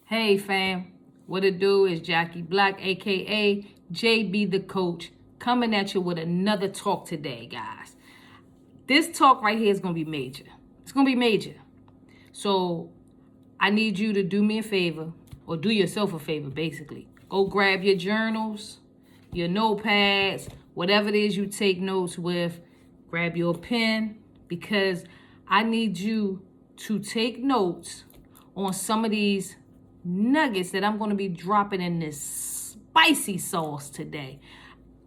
Hey fam, what it do is Jackie Black, aka JB the Coach, coming at you with another talk today, guys. This talk right here is gonna be major. It's gonna be major. So I need you to do me a favor, or do yourself a favor, basically. Go grab your journals, your notepads, whatever it is you take notes with. Grab your pen, because I need you to take notes on some of these nuggets that I'm going to be dropping in this spicy sauce today.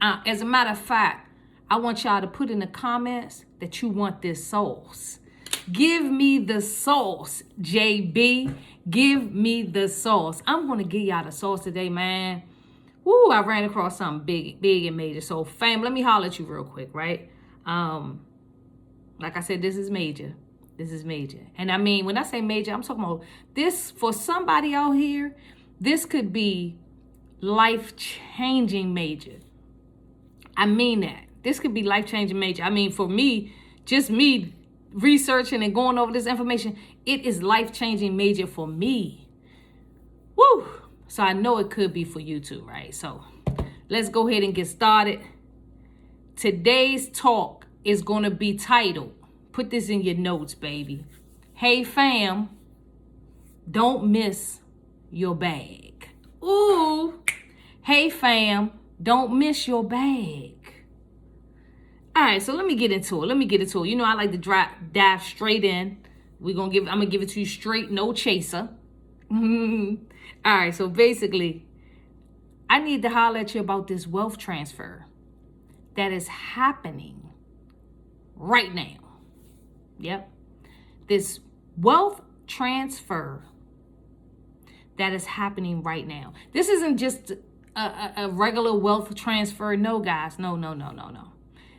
As a matter of fact, I want y'all to put in the comments that you want this sauce. Give me the sauce, JB. Give me the sauce. I'm going to give y'all the sauce today, man. Woo, I ran across something big and major. So, fam, let me holler at you real quick, right? Like I said, this is major. This is major. And I mean, when I say major, I'm talking about this for somebody out here. This could be life-changing major. I mean that. This could be life-changing major. I mean, for me, just me researching and going over this information, it is life-changing major for me. Woo! So I know it could be for you too, right? So let's go ahead and get started. Today's talk is going to be titled, put this in your notes, baby. Hey fam, don't miss your bag. Ooh. Hey fam, don't miss your bag. All right, so let me get into it. You know, I like to dive straight in. I'm gonna give it to you straight, no chaser. All right, so basically, I need to holler at you about this wealth transfer that is happening right now. Yep. This wealth transfer that is happening right now. This isn't just a regular wealth transfer. No, guys. No.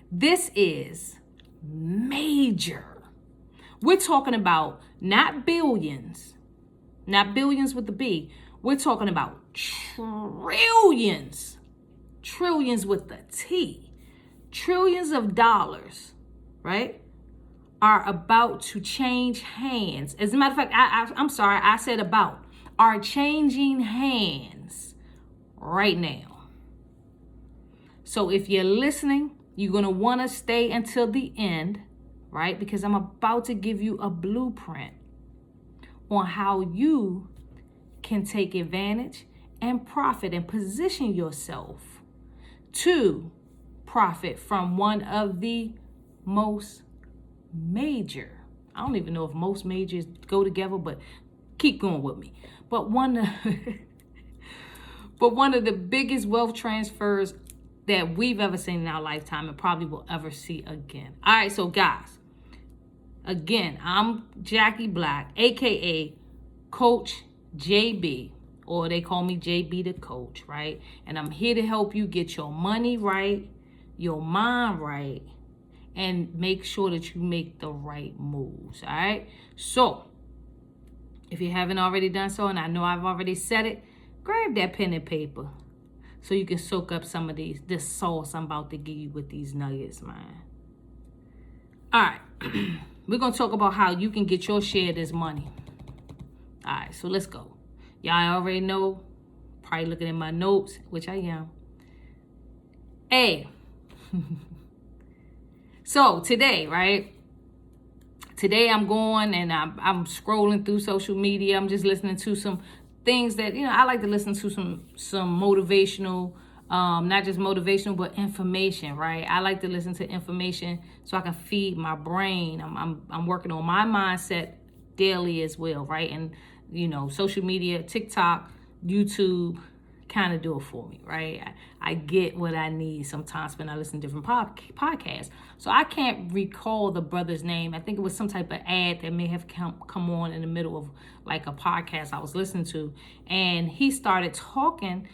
This is major. We're talking about not billions with the B. We're talking about trillions with the T. Trillions of dollars, right, are about to change hands. As a matter of fact, I'm sorry, I said about, are changing hands right now. So if you're listening, you're going to want to stay until the end, right? Because I'm about to give you a blueprint on how you can take advantage and profit and position yourself to profit from one of the most major, I don't even know if most majors go together, but keep going with me. But one of the biggest wealth transfers that we've ever seen in our lifetime and probably will ever see again. All right, so guys, again, I'm Jackie Black, aka Coach JB, or they call me JB the Coach, right? And I'm here to help you get your money right, your mind right, and make sure that you make the right moves, all right? So, if you haven't already done so, and I know I've already said it, grab that pen and paper so you can soak up some of this sauce I'm about to give you with these nuggets, man. All right, we're going to talk about how you can get your share of this money. All right, so let's go. Y'all already know, probably looking at my notes, which I am. Hey. So today, right? Today I'm going and I'm scrolling through social media. I'm just listening to some things that, you know, I like to listen to some motivational, not just motivational, but information, right? I like to listen to information so I can feed my brain. I'm working on my mindset daily as well, right? And, you know, social media, TikTok, YouTube, kind of do it for me, right? I get what I need sometimes when I listen to different podcasts. So I can't recall the brother's name. I think it was some type of ad that may have come on in the middle of like a podcast I was listening to. And he started talking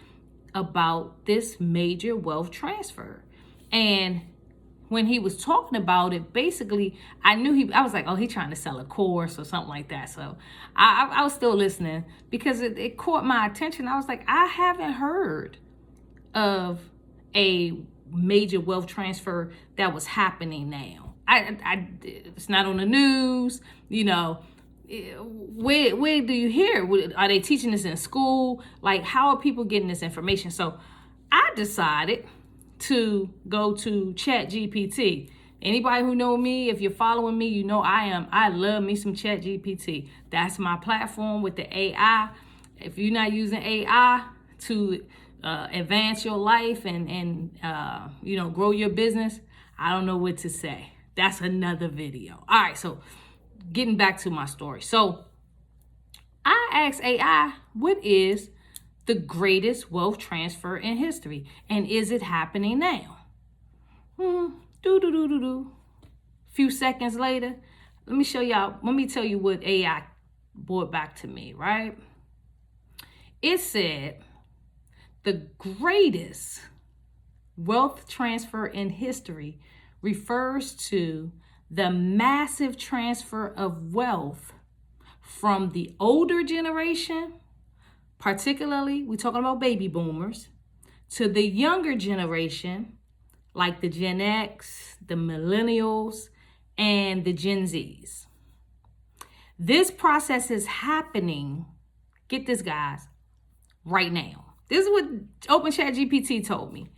about this major wealth transfer. And when he was talking about it, basically, I was like, oh, he's trying to sell a course or something like that. So I was still listening because it caught my attention. I was like, I haven't heard of a major wealth transfer that was happening now. It's not on the news, you know. where do you hear it? Are they teaching this in school? Like, how are people getting this information? So I decided to go to ChatGPT. Anybody who know me, if you're following me, you know I love me some ChatGPT. That's my platform with the AI. If you're not using AI to advance your life and grow your business, I don't know what to say. That's another video. All right, so getting back to my story. So I asked AI, what is the greatest wealth transfer in history? And is it happening now? Few seconds later, let me tell you what AI brought back to me, right? It said the greatest wealth transfer in history refers to the massive transfer of wealth from the older generation, particularly we're talking about baby boomers, to the younger generation, like the Gen X, the millennials, and the Gen Zs. This process is happening, get this guys, right now. This is what OpenChatGPT told me,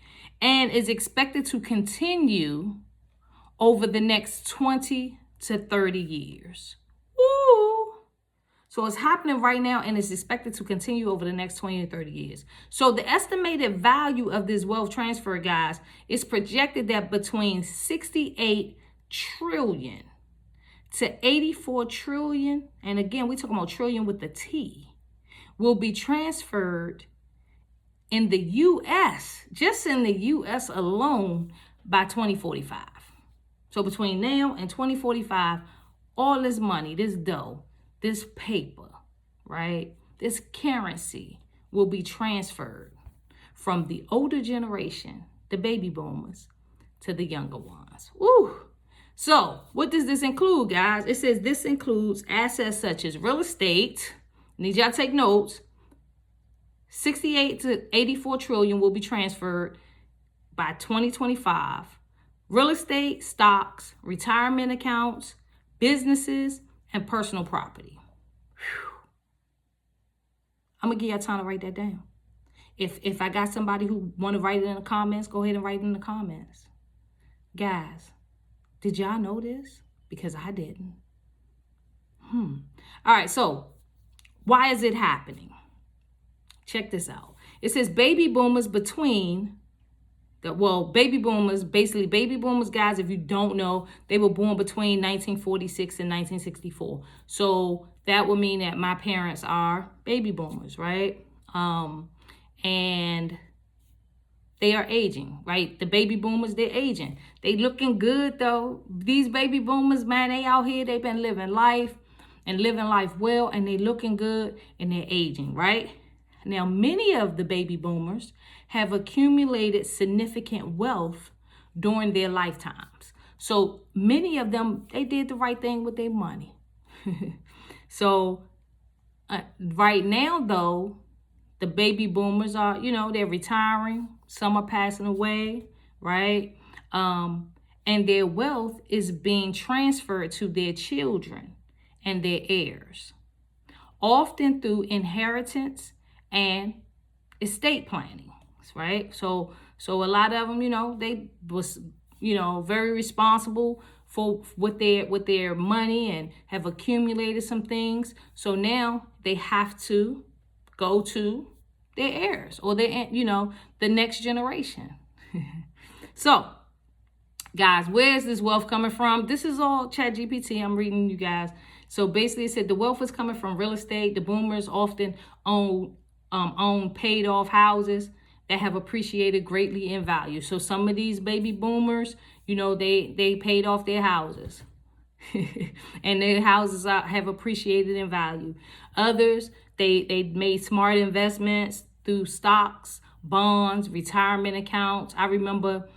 and is expected to continue over the next 20 to 30 years. Woo! So it's happening right now, and it's expected to continue over the next 20 to 30 years. So the estimated value of this wealth transfer, guys, is projected that between 68 trillion to 84 trillion, and again, we're talking about trillion with the T, will be transferred in the U.S., just in the U.S. alone, by 2045. So between now and 2045, all this money, this dough, this paper, right, this currency will be transferred from the older generation, the baby boomers, to the younger ones. Woo! So what does this include, guys? It says this includes assets such as real estate. Need y'all take notes. 68 to 84 trillion will be transferred by 2025. Real estate, stocks, retirement accounts, businesses, and personal property. Whew. I'm gonna give y'all time to write that down. If I got somebody who want to write it in the comments, go ahead and write it in the comments. Guys, did y'all know this? Because I didn't. All right, so why is it happening? Check this out. It says baby boomers, baby boomers, guys, if you don't know, they were born between 1946 and 1964. So that would mean that my parents are baby boomers, right? And they are aging, right? The baby boomers, they're aging. They looking good though. These baby boomers, man, they out here, they've been living life well, and they looking good, and they're aging, right? Now, many of the baby boomers have accumulated significant wealth during their lifetimes. So many of them, they did the right thing with their money. So right now, though, the baby boomers are, they're retiring. Some are passing away, right? And their wealth is being transferred to their children and their heirs, often through inheritance and estate planning, right? So a lot of them, they was, very responsible with their money and have accumulated some things. So now they have to go to their heirs or their, the next generation. So, guys, where is this wealth coming from? This is all ChatGPT. I'm reading you guys. So basically, it said the wealth is coming from real estate. The boomers often own paid off houses that have appreciated greatly in value. So some of these baby boomers, they paid off their houses and their houses have appreciated in value. Others, they made smart investments through stocks, bonds, retirement accounts. I remember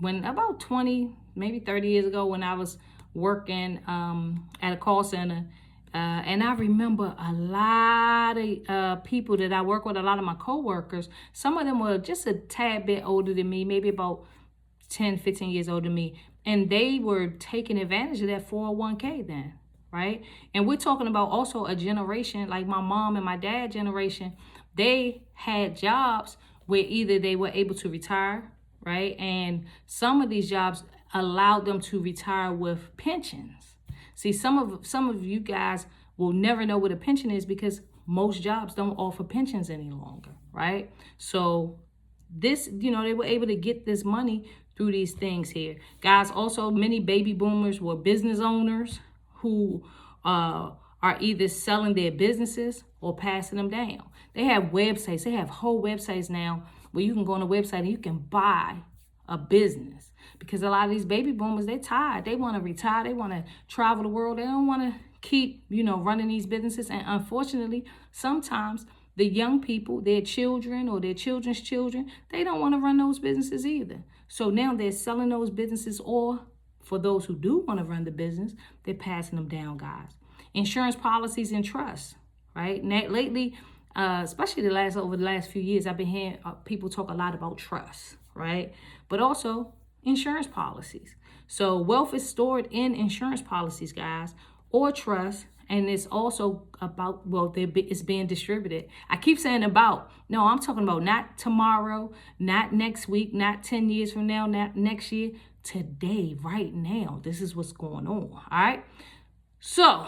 when about 20, maybe 30 years ago, when I was working at a call center, and I remember a lot of people that I work with, a lot of my coworkers, some of them were just a tad bit older than me, maybe about 10, 15 years older than me. And they were taking advantage of that 401k then. right? And we're talking about also a generation like my mom and my dad generation. They had jobs where either they were able to retire, right? And some of these jobs allowed them to retire with pensions. See, some of you guys will never know what a pension is because most jobs don't offer pensions any longer, right? So this, they were able to get this money through these things here. Guys, also many baby boomers were business owners who are either selling their businesses or passing them down. They have websites. They have whole websites now where you can go on a website and you can buy a business, because a lot of these baby boomers, they're tired. They want to retire. They want to travel the world. They don't want to keep, running these businesses. And unfortunately, sometimes the young people, their children or their children's children, they don't want to run those businesses either. So now they're selling those businesses, or for those who do want to run the business, they're passing them down, guys. Insurance policies and trusts, right? Now, lately, especially over the last few years, I've been hearing people talk a lot about trust, right? But also insurance policies. So wealth is stored in insurance policies, guys, or trust. And it's also about, it's being distributed. I keep saying about. No, I'm talking about not tomorrow, not next week, not 10 years from now, not next year. Today, right now, this is what's going on, all right? So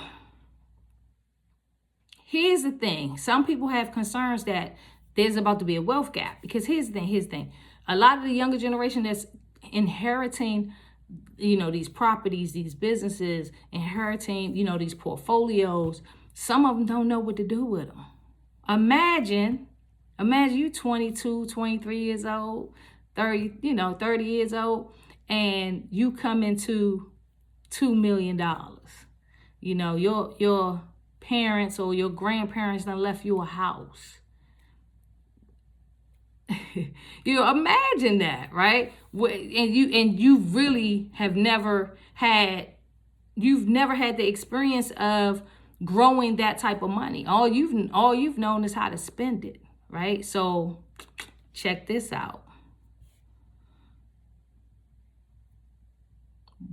here's the thing. Some people have concerns that there's about to be a wealth gap, because here's the thing. A lot of the younger generation that's inheriting, these properties, these businesses, inheriting, these portfolios, some of them don't know what to do with them. Imagine you 22, 23 years old, 30 years old, and you come into $2 million. Your parents or your grandparents done left you a house. Imagine that, right? And you really have never had the experience of growing that type of money. All you've known is how to spend it, right? So check this out.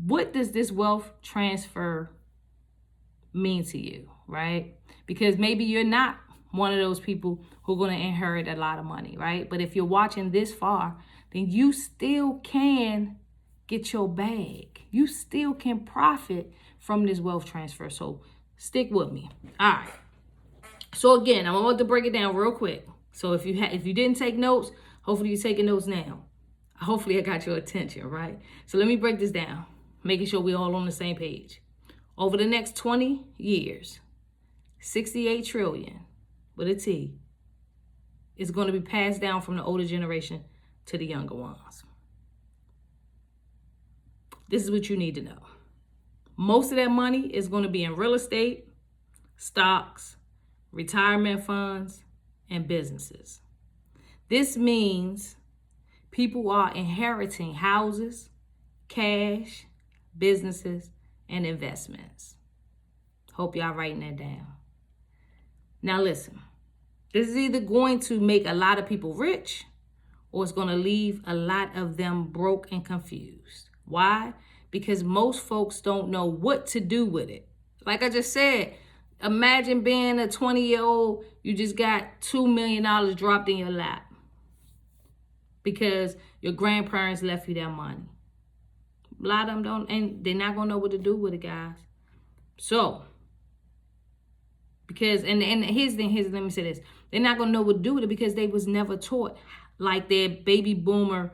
What does this wealth transfer mean to you, right? Because maybe you're not one of those people who are going to inherit a lot of money, right? But if you're watching this far, then you still can get your bag. You still can profit from this wealth transfer. So stick with me. All right. So again, I'm about to break it down real quick. So if you didn't take notes, hopefully you're taking notes now. Hopefully I got your attention, right? So let me break this down, making sure we're all on the same page. Over the next 20 years, 68 trillion with a T is going to be passed down from the older generation to the younger ones. This is what you need to know. Most of that money is going to be in real estate, stocks, retirement funds, and businesses. This means people are inheriting houses, cash, businesses, and investments. Hope y'all writing that down. Now listen, this is either going to make a lot of people rich, or it's going to leave a lot of them broke and confused. Why? Because most folks don't know what to do with it. Like I just said, imagine being a 20-year-old, you just got $2 million dropped in your lap because your grandparents left you that money. A lot of them don't, and they're not going to know what to do with it, guys. So, because, and here's let me say this. They're not going to know what to do with it because they was never taught, like their baby boomer,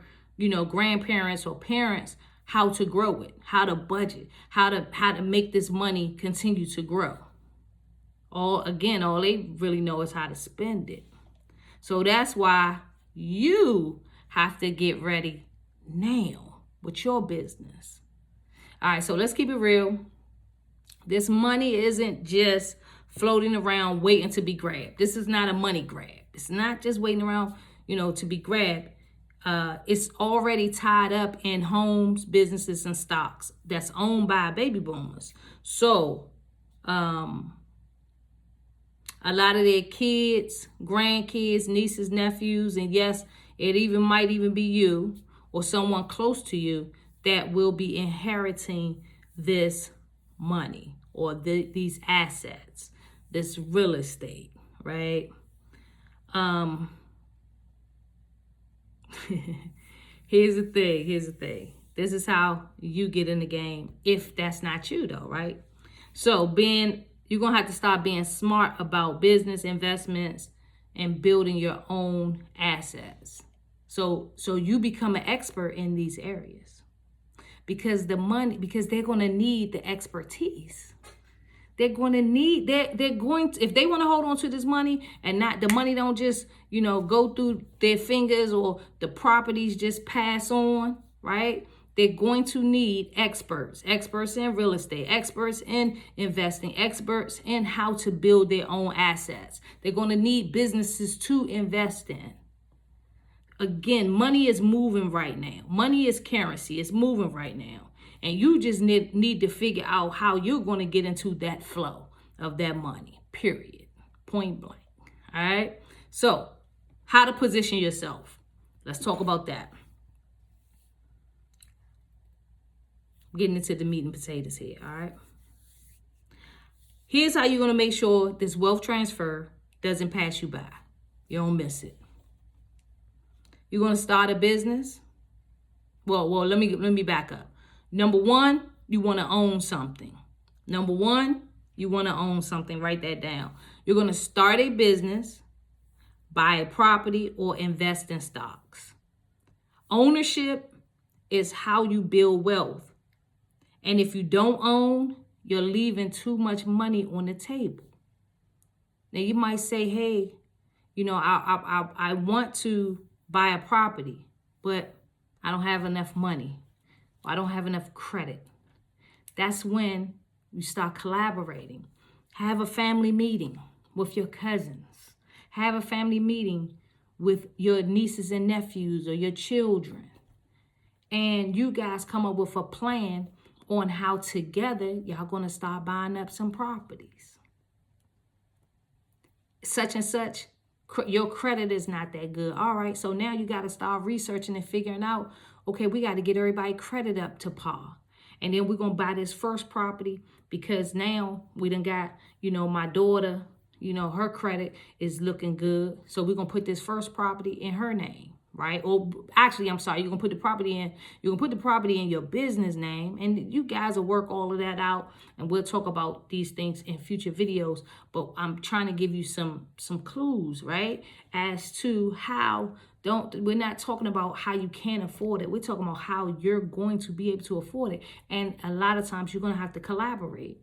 grandparents or parents, how to grow it, how to budget, how to make this money continue to grow. All they really know is how to spend it. So that's why you have to get ready now with your business. All right, so let's keep it real. This money isn't just floating around waiting to be grabbed. This is not a money grab. It's not just waiting around, to be grabbed. It's already tied up in homes, businesses, and stocks that's owned by baby boomers. So, a lot of their kids, grandkids, nieces, nephews, and yes, it might even be you or someone close to you that will be inheriting this money or these assets, this real estate, right? Here's the thing. This is how you get in the game if that's not you though, right? So you're going to have to start being smart about business investments and building your own assets. So you become an expert in these areas because they're going to need the expertise. They're going to need, if they want to hold on to this money and not, the money don't just, go through their fingers or the properties just pass on, right? They're going to need experts in real estate, experts in investing, experts in how to build their own assets. They're going to need businesses to invest in. Again, money is moving right now. Money is currency. It's moving right now. And you just need to figure out how you're going to get into that flow of that money, period. Point blank. All right? So, how to position yourself. Let's talk about that. Getting into the meat and potatoes here, all right? Here's how you're going to make sure this wealth transfer doesn't pass you by. You don't miss it. You're going to start a business. Well, let me back up. Number one, you want to own something. Write that down. You're going to start a business, buy a property, or invest in stocks. Ownership is how you build wealth. And if you don't own, you're leaving too much money on the table. Now you might say, hey, I want to buy a property, but I don't have enough money. Or I don't have enough credit. That's when you start collaborating. Have a family meeting with your cousins. Have a family meeting with your nieces and nephews or your children. And you guys come up with a plan on how together y'all going to start buying up some properties. Such and such, your credit is not that good. All right, so now you got to start researching and figuring out, okay, we got to get everybody credit up to par. And then we're going to buy this first property because now we done got, my daughter, her credit is looking good. So we're going to put this first property in her name. Right? Or actually, I'm sorry, you're going to put the property in your business name, and you guys will work all of that out, and we'll talk about these things in future videos, but I'm trying to give you some clues, right? As to how, we're not talking about how you can't afford it. We're talking about how you're going to be able to afford it. And a lot of times you're going to have to collaborate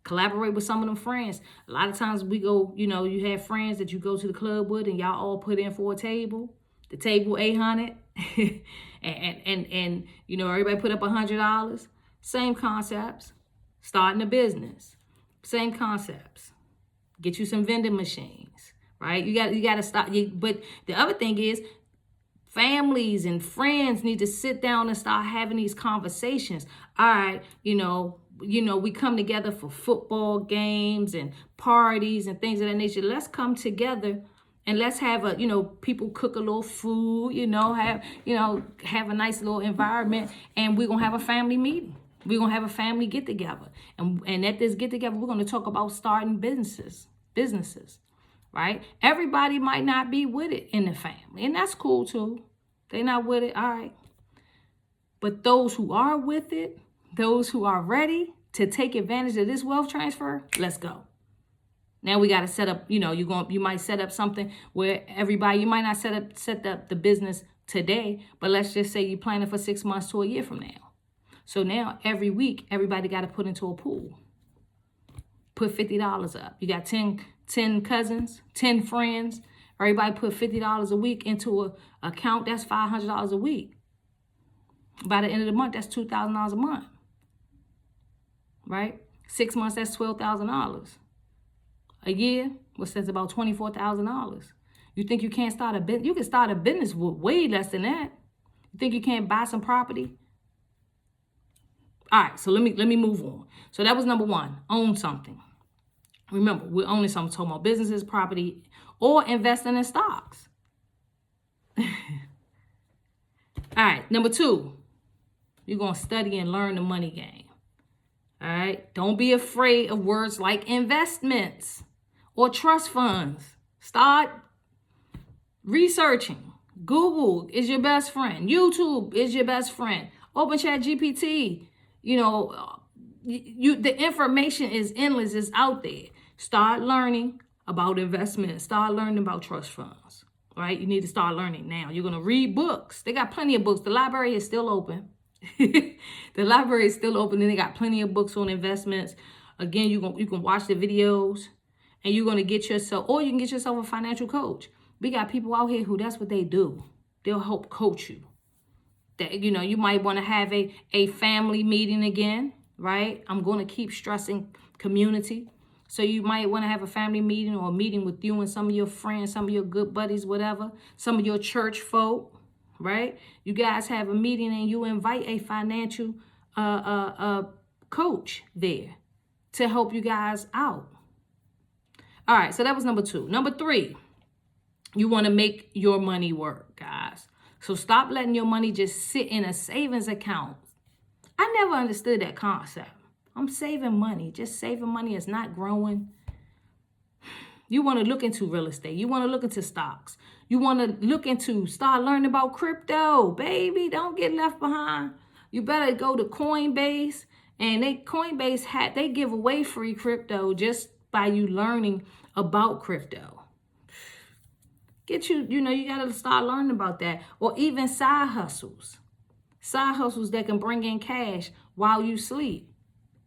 with some of them friends. A lot of times we go, you have friends that you go to the club with and y'all all put in for a table. The table $800 and everybody put up $100. Same concepts. Starting a business. Same concepts. Get you some vending machines, right? You got to stop. But the other thing is, families and friends need to sit down and start having these conversations. All right, we come together for football games and parties and things of that nature. Let's come together. And let's have people cook a little food, have a nice little environment, and we're going to have a family meeting. We're going to have a family get together. And at this get together, we're going to talk about starting businesses, right? Everybody might not be with it in the family, and that's cool too. They're not with it, all right. But those who are with it, those who are ready to take advantage of this wealth transfer, let's go. Now we got to set up, you might set up something where everybody, you might not set up the business today, but let's just say you're planning for 6 months to a year from now. So now every week, everybody got to put into a pool. Put $50 up. You got 10 cousins, 10 friends. Everybody put $50 a week into an account. That's $500 a week. By the end of the month, that's $2,000 a month. Right? 6 months, that's $12,000. A year, which says about $24,000. You think you can't start a business? You can start a business with way less than that. You think you can't buy some property? All right, so let me move on. So that was number one, own something. Remember, we're only talking about businesses, property, or investing in stocks. All right, number two, you're going to study and learn the money game. All right. Don't be afraid of words like investments or trust funds. Start researching. Google is your best friend. YouTube is your best friend. Open Chat GPT. You know, the information is endless. It's out there. Start learning about investments. Start learning about trust funds. All right. You need to start learning now. You're going to read books. They got plenty of books. The library is still open. The library is still open and they got plenty of books on investments. Again, you can watch the videos and you're going to get yourself, or you can get yourself a financial coach. We got people out here who that's what they do. They'll help coach you. That, you know, you might want to have a family meeting again, right? I'm going to keep stressing community. So you might want to have a family meeting or a meeting with you and some of your friends, some of your good buddies, whatever, some of your church folk. Right? You guys have a meeting and you invite a financial coach there to help you guys out. All right, so that was number 2. Number 3, you want to make your money work, guys. So stop letting your money just sit in a savings account. I never understood that concept. I'm saving money. Just saving money is not growing. You want to look into real estate. You want to look into stocks. You want to look into, start learning about crypto. Baby, don't get left behind. You better go to Coinbase. And Coinbase they give away free crypto just by you learning about crypto. You got to start learning about that. Or even side hustles. Side hustles that can bring in cash while you sleep.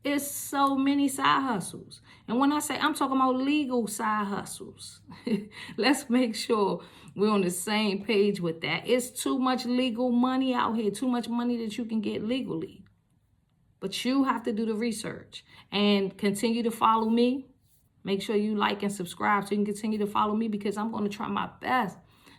It's so many side hustles. And when I say I'm talking about legal side hustles, let's make sure we're on the same page with that. It's too much legal money out here, too much money that you can get legally. But you have to do the research and continue to follow me. Make sure you like and subscribe so you can continue to follow me, because I'm going to try my best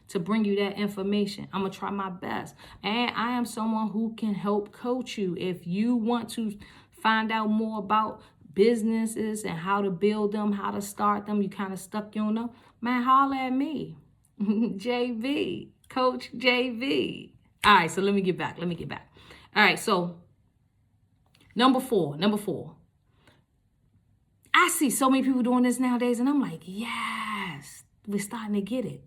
to bring you that information. I'm going to try my best. And I am someone who can help coach you. If you want to find out more about businesses and how to build them, how to start them, you kind of stuck, you don't know, man, holler at me. JV, Coach JV. All right, so let me get back. All right, so number four. I see so many people doing this nowadays, and I'm like, yes, we're starting to get it.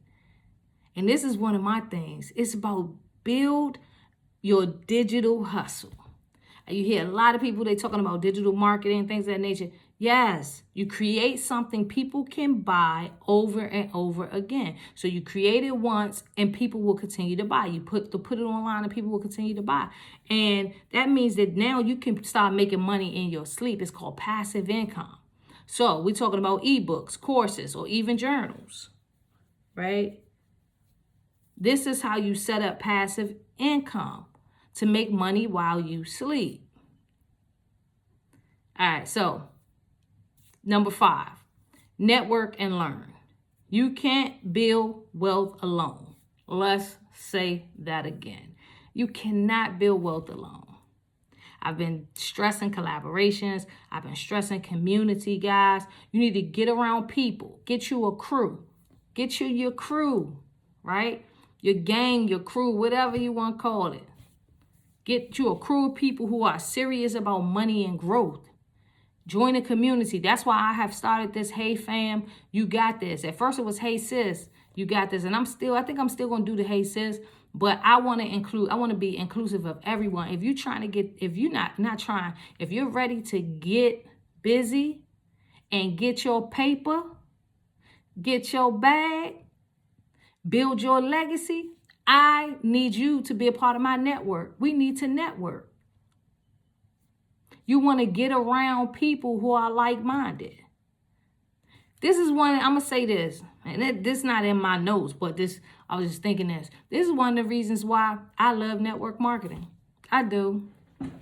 And this is one of my things. It's about build your digital hustle. You hear a lot of people, they talking about digital marketing, things of that nature. Yes, you create something people can buy over and over again. So you create it once and people will continue to buy. You put it online and people will continue to buy. And that means that now you can start making money in your sleep. It's called passive income. So we're talking about ebooks, courses, or even journals, right? This is how you set up passive income to make money while you sleep. All right, so number 5, network and learn. You can't build wealth alone. Let's say that again. You cannot build wealth alone. I've been stressing collaborations. I've been stressing community, guys. You need to get around people. Get you a crew. Get you your crew, right? Your gang, your crew, whatever you want to call it. Get you a crew of people who are serious about money and growth. Join a community. That's why I have started this Hey Fam, You Got This. At first it was Hey Sis, You Got This. And I think I'm still going to do the Hey Sis. But I want to be inclusive of everyone. If you're if you're ready to get busy and get your paper, get your bag, build your legacy, I need you to be a part of my network. We need to network. You want to get around people who are like-minded. This is one, I'm going to say this, and this is not in my notes, but I was just thinking this. This is one of the reasons why I love network marketing. I do.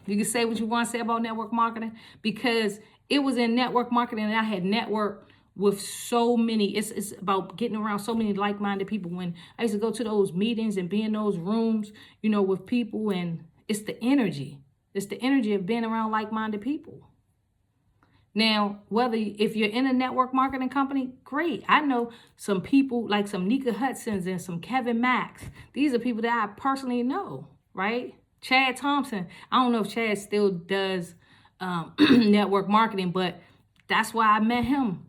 You can say what you want to say about network marketing, because it was in network marketing that I had networked with so many. It's about getting around so many like-minded people. When I used to go to those meetings and be in those rooms, with people, and it's the energy. It's the energy of being around like-minded people. Now, if you're in a network marketing company, great. I know some people like some Nika Hudsons and some Kevin Max. These are people that I personally know, right? Chad Thompson. I don't know if Chad still does network marketing, but that's why I met him.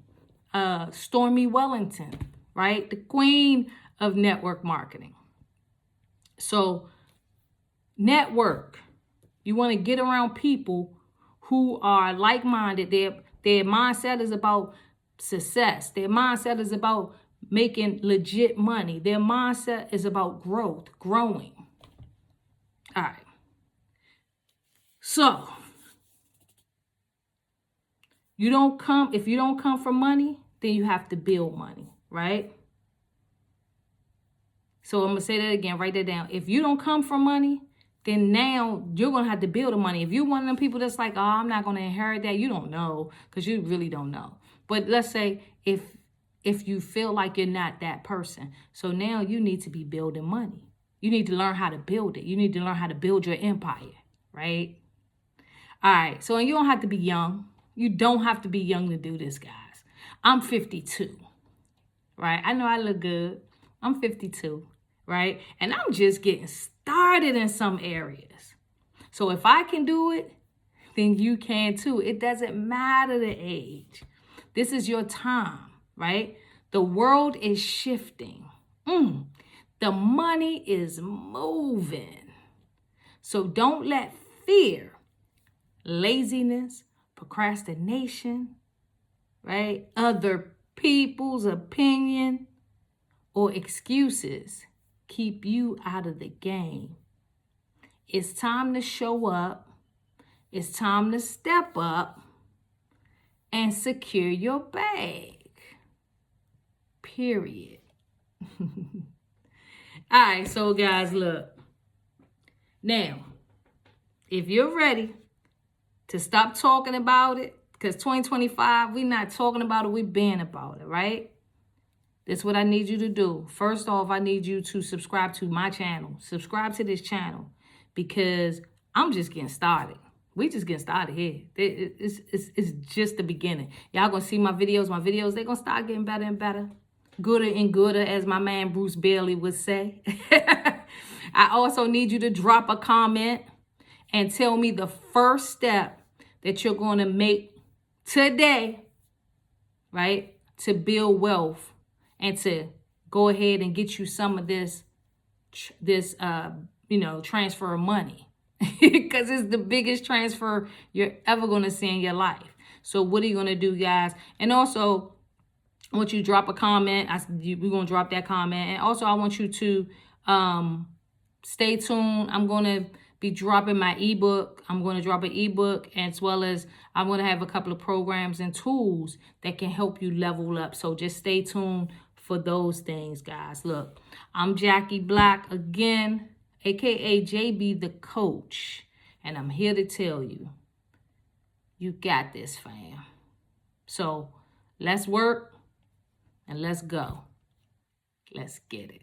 Stormy Wellington, right? The queen of network marketing. So network. You want to get around people who are like-minded. Their mindset is about success. Their mindset is about making legit money. Their mindset is about growing. All right. So if you don't come for money, then you have to build money, right? So I'm going to say that again, write that down. If you don't come for money, then now you're going to have to build the money. If you're one of them people that's like, oh, I'm not going to inherit that, you don't know, because you really don't know. But let's say if you feel like you're not that person, so now you need to be building money. You need to learn how to build it. You need to learn how to build your empire, right? All right, so you don't have to be young. You don't have to be young to do this, guys. I'm 52, right? I know I look good. I'm 52, right? And I'm just getting started in some areas. So if I can do it, then you can too. It doesn't matter the age. This is your time, right? The world is shifting. The money is moving. So don't let fear, laziness, procrastination, right? Other people's opinion or excuses keep you out of the game. It's time to show up. It's time to step up and secure your bag. Period. All right, so guys, look. Now, if you're ready to stop talking about it, because 2025, we're not talking about it, we're being about it, right? That's what I need you to do. First off, I need you to subscribe to my channel. Subscribe to this channel, because I'm just getting started. We just getting started here. It's just the beginning. Y'all gonna see my videos. My videos, they're gonna start getting better and better. Gooder and gooder, as my man Bruce Bailey would say. I also need you to drop a comment and tell me the first step that you're going to make today, right, to build wealth and to go ahead and get you some of this transfer of money, because it's the biggest transfer you're ever going to see in your life. So what are you going to do, guys? And also, I want you to drop a comment. We're going to drop that comment. And also, I want you to stay tuned. I'm going to be dropping my ebook. I'm going to drop an ebook, as well as I'm going to have a couple of programs and tools that can help you level up. So just stay tuned for those things, guys. Look, I'm Jackie Black again, aka JB the Coach. And I'm here to tell you, you got this, fam. So let's work and let's go. Let's get it.